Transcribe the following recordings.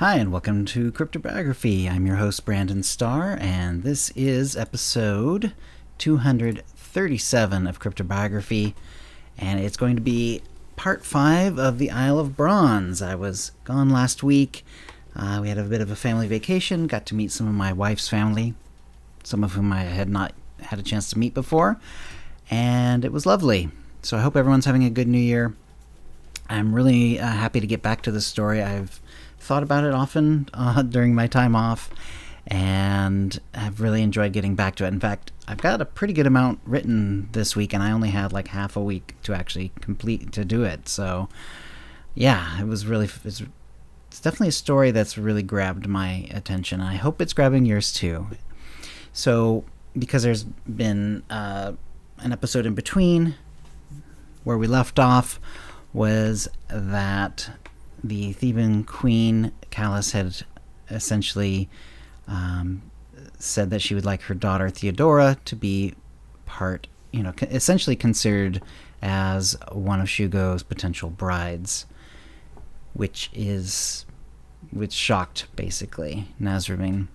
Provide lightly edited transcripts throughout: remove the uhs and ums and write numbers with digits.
Hi, and welcome to CryptoBiography. I'm your host, Brandon Starr, and this is episode 237 of CryptoBiography, and it's going to be part 5 of the Isle of Bronze. I was gone last week. We had a bit of a family vacation, got to meet some of my wife's family, some of whom I had not had a chance to meet before, and it was lovely. So I hope everyone's having a good New Year. I'm really happy to get back to this story. I've thought about it often during my time off, and I've really enjoyed getting back to it. In fact, I've got a pretty good amount written this week, and I only had like half a week to actually complete to do it. So, yeah, it's definitely a story that's really grabbed my attention. I hope it's grabbing yours too. So, because there's been an episode in between, where we left off was that the Theban queen, Kallis, had essentially said that she would like her daughter Theodora to be essentially considered as one of Shugo's potential brides, which shocked, basically, Nasramin.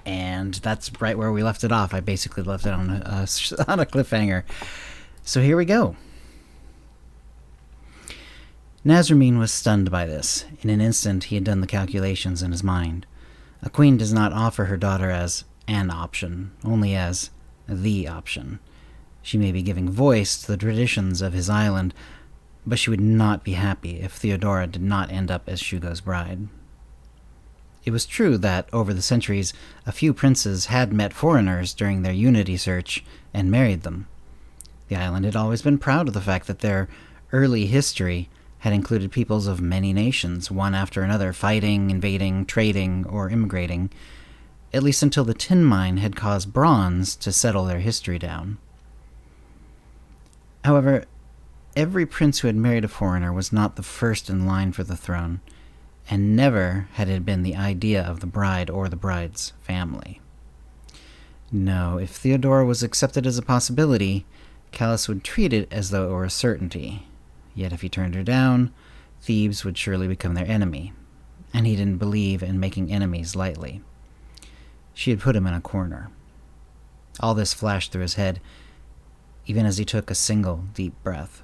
And that's right where we left it off. I basically left it on a cliffhanger. So here we go. Nasramin was stunned by this. In an instant, he had done the calculations in his mind. A queen does not offer her daughter as an option, only as the option. She may be giving voice to the traditions of his island, but she would not be happy if Theodora did not end up as Shugo's bride. It was true that, over the centuries, a few princes had met foreigners during their unity search and married them. The island had always been proud of the fact that their early history had included peoples of many nations, one after another, fighting, invading, trading, or immigrating, at least until the tin mine had caused bronze to settle their history down. However, every prince who had married a foreigner was not the first in line for the throne, and never had it been the idea of the bride or the bride's family. No, if Theodora was accepted as a possibility, Kallis would treat it as though it were a certainty. Yet if he turned her down, Thebes would surely become their enemy, and he didn't believe in making enemies lightly. She had put him in a corner. All this flashed through his head, even as he took a single deep breath.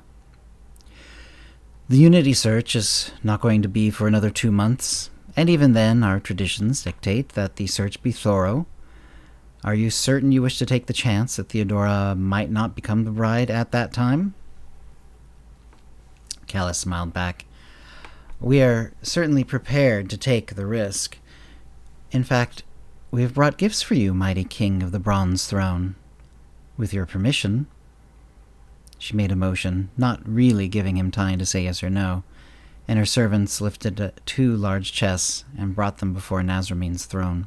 The unity search is not going to be for another 2 months, and even then our traditions dictate that the search be thorough. Are you certain you wish to take the chance that Theodora might not become the bride at that time? Kallis smiled back. We are certainly prepared to take the risk. In fact, we have brought gifts for you, mighty king of the bronze throne. With your permission. She made a motion, not really giving him time to say yes or no, and her servants lifted 2 large chests and brought them before Nasramin's throne.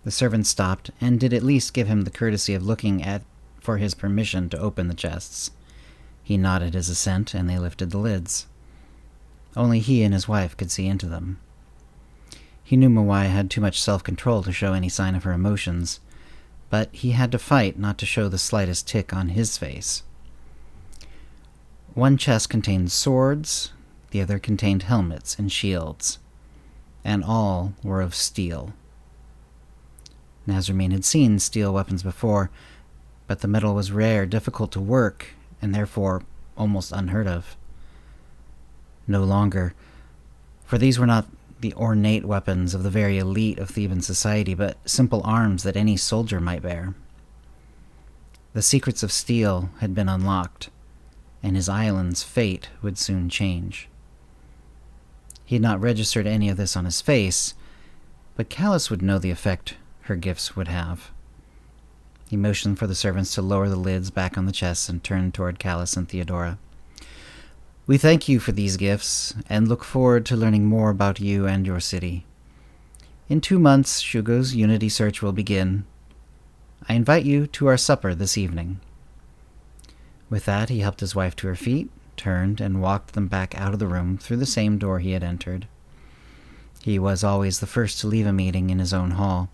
The servants stopped and did at least give him the courtesy of looking for his permission to open the chests. He nodded his assent, and they lifted the lids. Only he and his wife could see into them. He knew Mawai had too much self-control to show any sign of her emotions, but he had to fight not to show the slightest tick on his face. One chest contained swords, the other contained helmets and shields, and all were of steel. Nasramin had seen steel weapons before, but the metal was rare, difficult to work, and therefore almost unheard of. No longer, for these were not the ornate weapons of the very elite of Theban society, but simple arms that any soldier might bear. The secrets of steel had been unlocked, and his island's fate would soon change. He had not registered any of this on his face, but Kallis would know the effect her gifts would have. He motioned for the servants to lower the lids back on the chests and turned toward Kallis and Theodora. We thank you for these gifts, and look forward to learning more about you and your city. In 2 months, Shugo's unity search will begin. I invite you to our supper this evening. With that, he helped his wife to her feet, turned, and walked them back out of the room through the same door he had entered. He was always the first to leave a meeting in his own hall.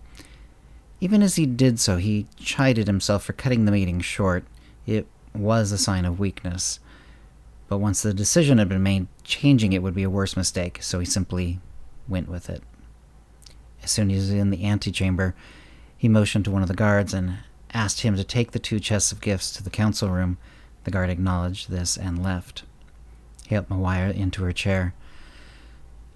Even as he did so, he chided himself for cutting the meeting short. It was a sign of weakness. But once the decision had been made, changing it would be a worse mistake, so he simply went with it. As soon as he was in the antechamber, he motioned to one of the guards and asked him to take the 2 chests of gifts to the council room. The guard acknowledged this and left. He helped Mawaya into her chair.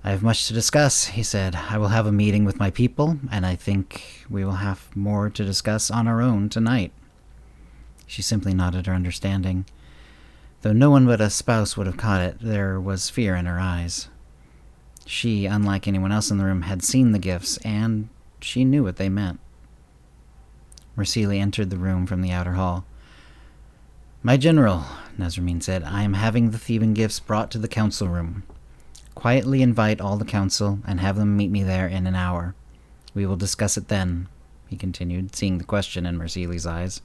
"I have much to discuss," he said. "I will have a meeting with my people, and I think we will have more to discuss on our own tonight." She simply nodded her understanding. Though no one but a spouse would have caught it, there was fear in her eyes. She, unlike anyone else in the room, had seen the gifts, and she knew what they meant. Mersili entered the room from the outer hall. "My general," Nasramin said, "I am having the Theban gifts brought to the council room. Quietly invite all the council and have them meet me there in an hour. We will discuss it then," he continued, seeing the question in Mersili's eyes.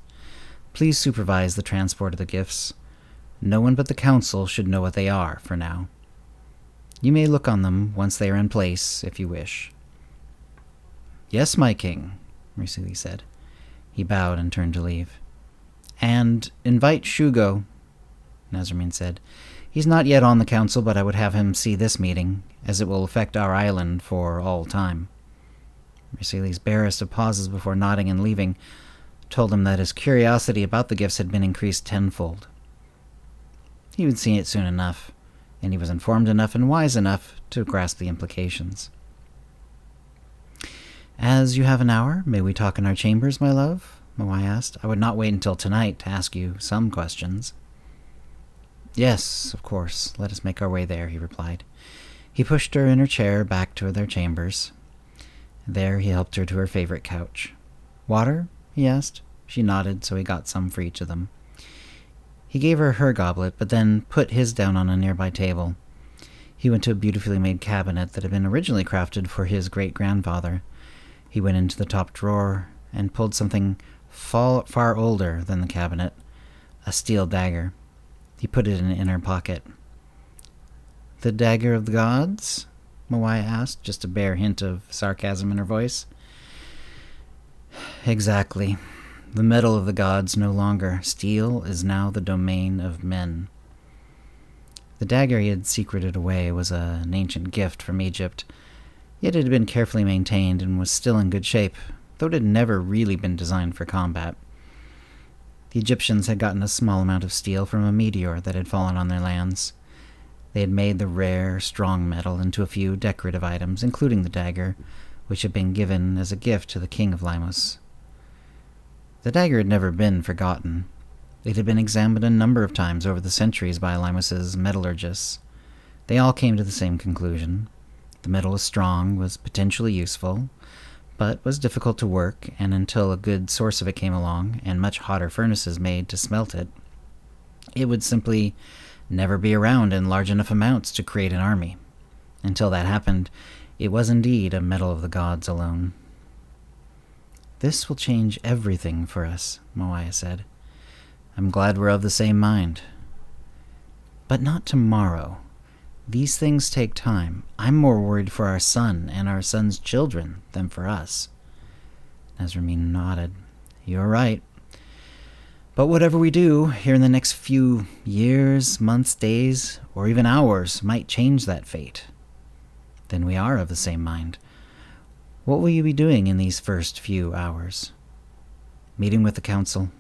"Please supervise the transport of the gifts. No one but the council should know what they are for now. You may look on them once they are in place, if you wish." "Yes, my king," Mersili said. He bowed and turned to leave. "And invite Shugo," Nasramin said. "He's not yet on the council, but I would have him see this meeting, as it will affect our island for all time." Mersili's barest of pauses before nodding and leaving told him that his curiosity about the gifts had been increased tenfold. He would see it soon enough, and he was informed enough and wise enough to grasp the implications. "As you have an hour, may we talk in our chambers, my love?" Mawai asked. "I would not wait until tonight to ask you some questions." "Yes, of course. Let us make our way there," he replied. He pushed her in her chair back to their chambers. There he helped her to her favorite couch. "Water?" he asked. She nodded, so he got some for each of them. He gave her her goblet, but then put his down on a nearby table. He went to a beautifully made cabinet that had been originally crafted for his great-grandfather. He went into the top drawer and pulled something far older than the cabinet, a steel dagger. He put it in an inner pocket. "The dagger of the gods?" Mawai asked, just a bare hint of sarcasm in her voice. "Exactly. The metal of the gods no longer. Steel is now the domain of men." The dagger he had secreted away was an ancient gift from Egypt, yet it had been carefully maintained and was still in good shape, though it had never really been designed for combat. The Egyptians had gotten a small amount of steel from a meteor that had fallen on their lands. They had made the rare, strong metal into a few decorative items, including the dagger, which had been given as a gift to the king of Limos. The dagger had never been forgotten. It had been examined a number of times over the centuries by Limos's metallurgists. They all came to the same conclusion. The metal was strong, was potentially useful, but was difficult to work, and until a good source of it came along, and much hotter furnaces made to smelt it, it would simply never be around in large enough amounts to create an army. Until that happened, it was indeed a metal of the gods alone. "This will change everything for us," Mawai said. "I'm glad we're of the same mind." "But not tomorrow. These things take time. I'm more worried for our son and our son's children than for us." Nasramin nodded. "You're right. But whatever we do here in the next few years, months, days, or even hours might change that fate." "Then we are of the same mind. What will you be doing in these first few hours?" "Meeting with the council.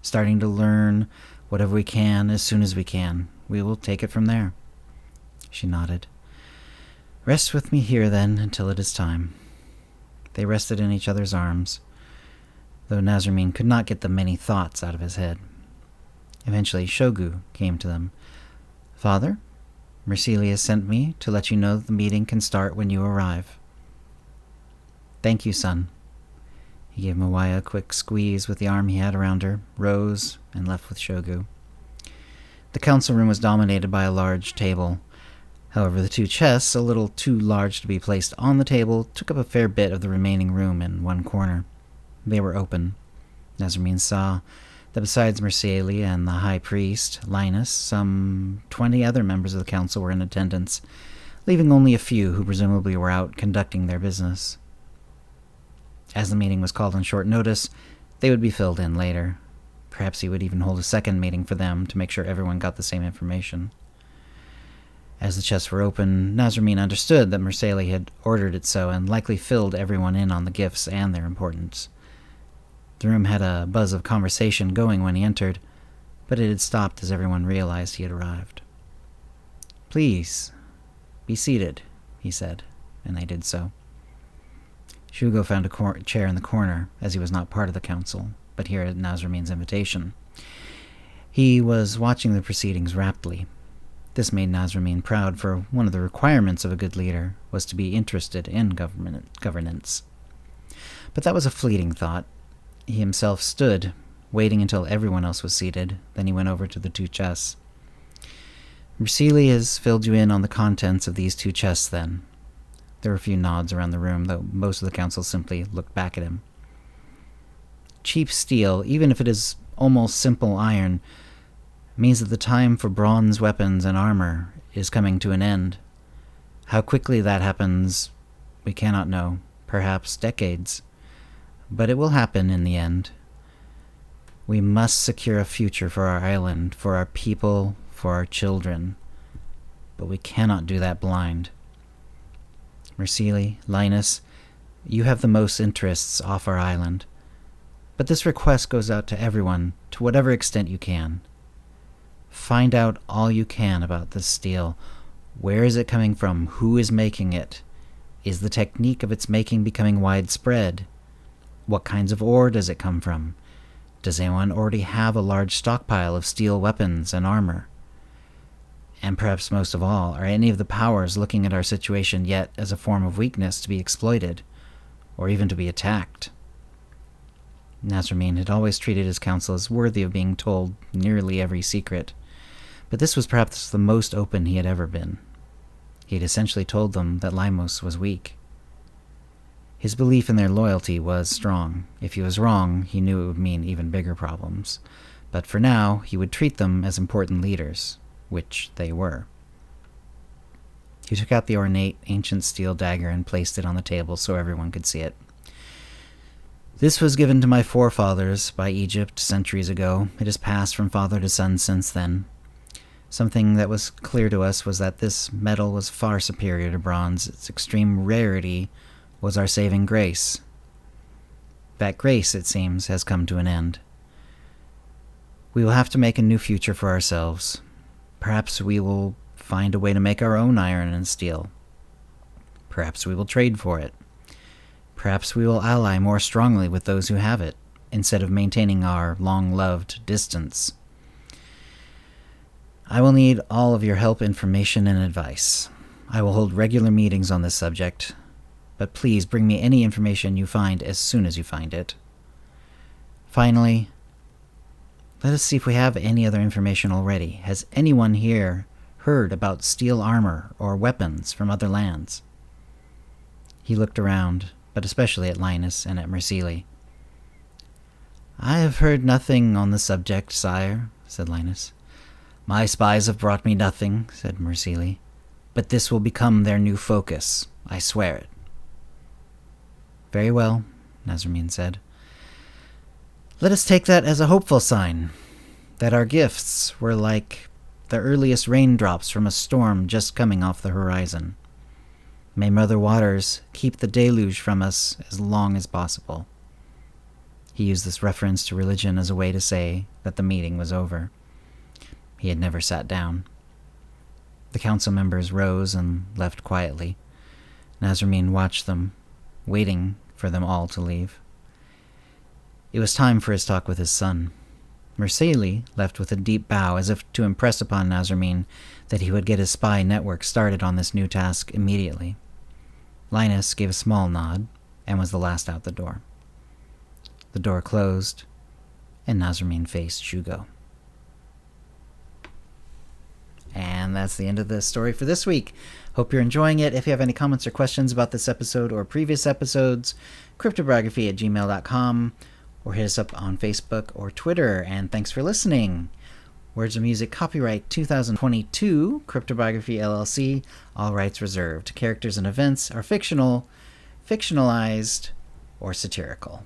Starting to learn whatever we can as soon as we can. We will take it from there." She nodded. "Rest with me here, then, until it is time." They rested in each other's arms, though Nasramin could not get the many thoughts out of his head. Eventually, Shogu came to them. "Father, Mersili has sent me to let you know that the meeting can start when you arrive." "Thank you, son." He gave Mawai a quick squeeze with the arm he had around her, rose, and left with Shogu. The council room was dominated by a large table. However, the 2 chests, a little too large to be placed on the table, took up a fair bit of the remaining room in one corner. They were open. Nasramin saw that besides Mersili and the high priest, Linus, some 20 other members of the council were in attendance, leaving only a few who presumably were out conducting their business. As the meeting was called on short notice, they would be filled in later. Perhaps he would even hold a second meeting for them to make sure everyone got the same information. As the chests were opened, Nasramin understood that Mersali had ordered it so and likely filled everyone in on the gifts and their importance. The room had a buzz of conversation going when he entered, but it had stopped as everyone realized he had arrived. "Please, be seated," he said, and they did so. Shugo found a chair in the corner, as he was not part of the council, but here at Nasramin's invitation. He was watching the proceedings raptly. This made Nasramin proud, for one of the requirements of a good leader was to be interested in governance. But that was a fleeting thought. He himself stood, waiting until everyone else was seated, then he went over to the two chests. "Mersali has filled you in on the contents of these two chests, then." There were a few nods around the room, though most of the council simply looked back at him. Cheap steel, even if it is almost simple iron, means that the time for bronze weapons and armor is coming to an end. How quickly that happens, we cannot know, perhaps decades. But it will happen in the end. We must secure a future for our island, for our people, for our children. But we cannot do that blind. Mersali, Linus, you have the most interests off our island. But this request goes out to everyone, to whatever extent you can. Find out all you can about this steel. Where is it coming from? Who is making it? Is the technique of its making becoming widespread? What kinds of ore does it come from? Does anyone already have a large stockpile of steel weapons and armor? And perhaps most of all, are any of the powers looking at our situation yet as a form of weakness to be exploited, or even to be attacked? Nasramin had always treated his council as worthy of being told nearly every secret, but this was perhaps the most open he had ever been. He had essentially told them that Limos was weak. His belief in their loyalty was strong. If he was wrong, he knew it would mean even bigger problems. But for now, he would treat them as important leaders, which they were. He took out the ornate, ancient steel dagger and placed it on the table so everyone could see it. "This was given to my forefathers by Egypt centuries ago. It has passed from father to son since then. Something that was clear to us was that this metal was far superior to bronze. Its extreme rarity was our saving grace. That grace, it seems, has come to an end. We will have to make a new future for ourselves. Perhaps we will find a way to make our own iron and steel. Perhaps we will trade for it. Perhaps we will ally more strongly with those who have it, instead of maintaining our long-loved distance. I will need all of your help, information, and advice. I will hold regular meetings on this subject, but please bring me any information you find as soon as you find it. Finally, let us see if we have any other information already. Has anyone here heard about steel armor or weapons from other lands?" He looked around, but especially at Linus and at Mersali. "I have heard nothing on the subject, sire," said Linus. "My spies have brought me nothing," said Mersali. "But this will become their new focus. I swear it." "Very well," Nasramin said. "Let us take that as a hopeful sign, that our gifts were like the earliest raindrops from a storm just coming off the horizon. May Mother Waters keep the deluge from us as long as possible." He used this reference to religion as a way to say that the meeting was over. He had never sat down. The council members rose and left quietly. Nasramin watched them, waiting for them all to leave. It was time for his talk with his son. Mersali left with a deep bow, as if to impress upon Nasramin that he would get his spy network started on this new task immediately. Linus gave a small nod and was the last out the door. The door closed, and Nasramin faced Shugo. And that's the end of the story for this week. Hope you're enjoying it. If you have any comments or questions about this episode or previous episodes, CryptoBiography@gmail.com, or hit us up on Facebook or Twitter. And thanks for listening. Words of music, copyright 2022, CryptoBiography LLC, all rights reserved. Characters and events are fictional, fictionalized, or satirical.